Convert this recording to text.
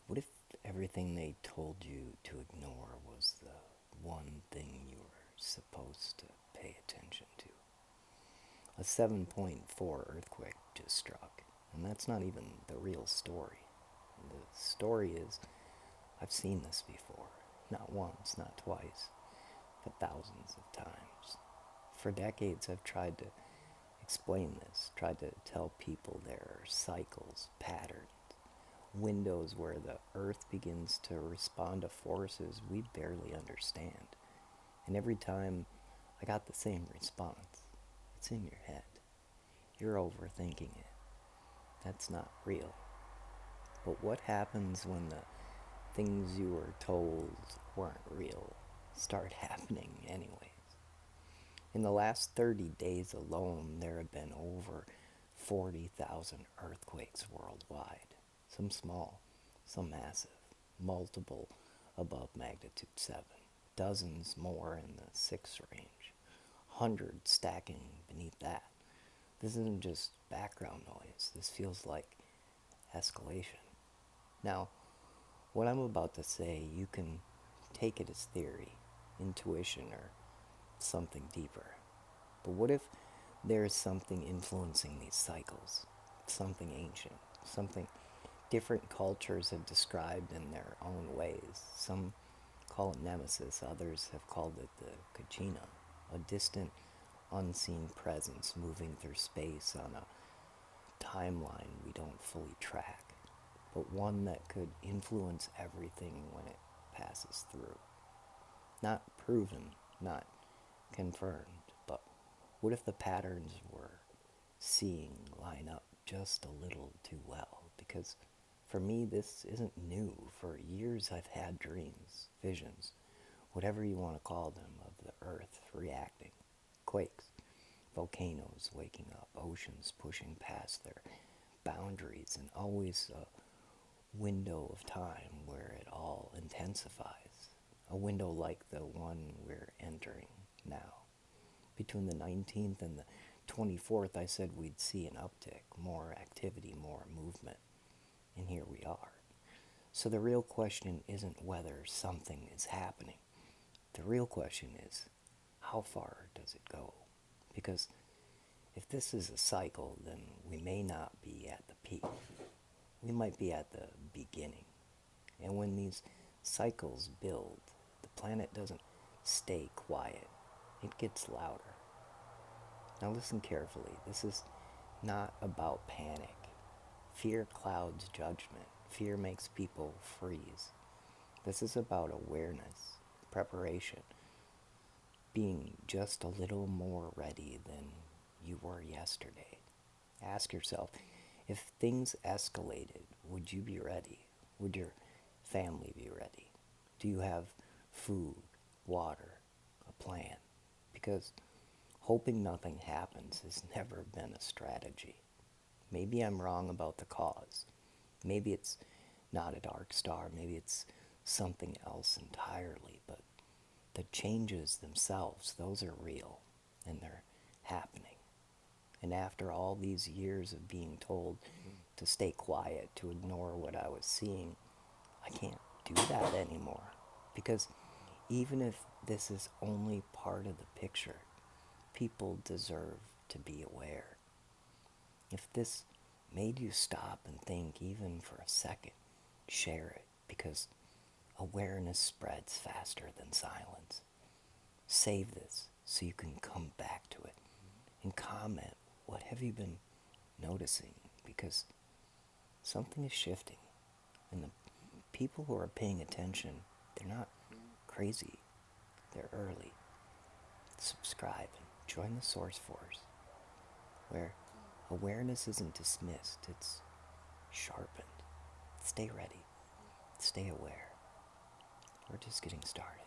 What if everything they told you to ignore was the one thing you were supposed to pay attention to? A 7.4 earthquake just struck, and that's not even the real story. The story is I've seen this before. Not once, not twice, but thousands of times. For decades, I've tried to explain this, tried to tell people there are cycles, patterns, windows where the earth begins to respond to forces we barely understand. And every time I got the same response. It's in your head. You're overthinking it. That's not real. But what happens when the things you were told weren't real start happening anyways? In the last 30 days alone, there have been over 40,000 earthquakes worldwide. Some small, some massive, multiple above magnitude 7, dozens more in the 6 range, hundreds stacking beneath that. This isn't just background noise, this feels like escalation. Now, what I'm about to say, you can take it as theory, intuition, or something deeper. But what if there's something influencing these cycles? Something ancient, something different cultures have described in their own ways. Some call it nemesis, others have called it the Kachina, a distant, unseen presence moving through space on a timeline we don't fully track, but one that could influence everything when it passes through. Not proven, not confirmed, but what if the patterns we're seeing line up just a little too well? Because for me, this isn't new. For years, I've had dreams, visions, whatever you want to call them, of the earth reacting. Quakes, volcanoes waking up, oceans pushing past their boundaries, and always a window of time where it all intensifies. A window like the one we're entering now. Between the 19th and the 24th, I said we'd see an uptick, more activity, more movement. And here we are. So the real question isn't whether something is happening. The real question is, how far does it go? Because if this is a cycle, then we may not be at the peak. We might be at the beginning. And when these cycles build, the planet doesn't stay quiet, it gets louder. Now listen carefully. This is not about panic. Fear clouds judgment. Fear makes people freeze. This is about awareness, preparation, being just a little more ready than you were yesterday. Ask yourself, if things escalated, would you be ready? Would your family be ready? Do you have food, water, a plan? Because hoping nothing happens has never been a strategy. Maybe I'm wrong about the cause. Maybe it's not a dark star. Maybe it's something else entirely. But the changes themselves, those are real and they're happening. And after all these years of being told to stay quiet, to ignore what I was seeing, I can't do that anymore. Because even if this is only part of the picture, people deserve to be aware. If this made you stop and think even for a second, share it, because awareness spreads faster than silence. Save this so you can come back to it and comment, what have you been noticing? Because something is shifting, and the people who are paying attention, they're not crazy, they're early. Subscribe and join the Source Force, where awareness isn't dismissed, it's sharpened. Stay ready, stay aware. We're just getting started.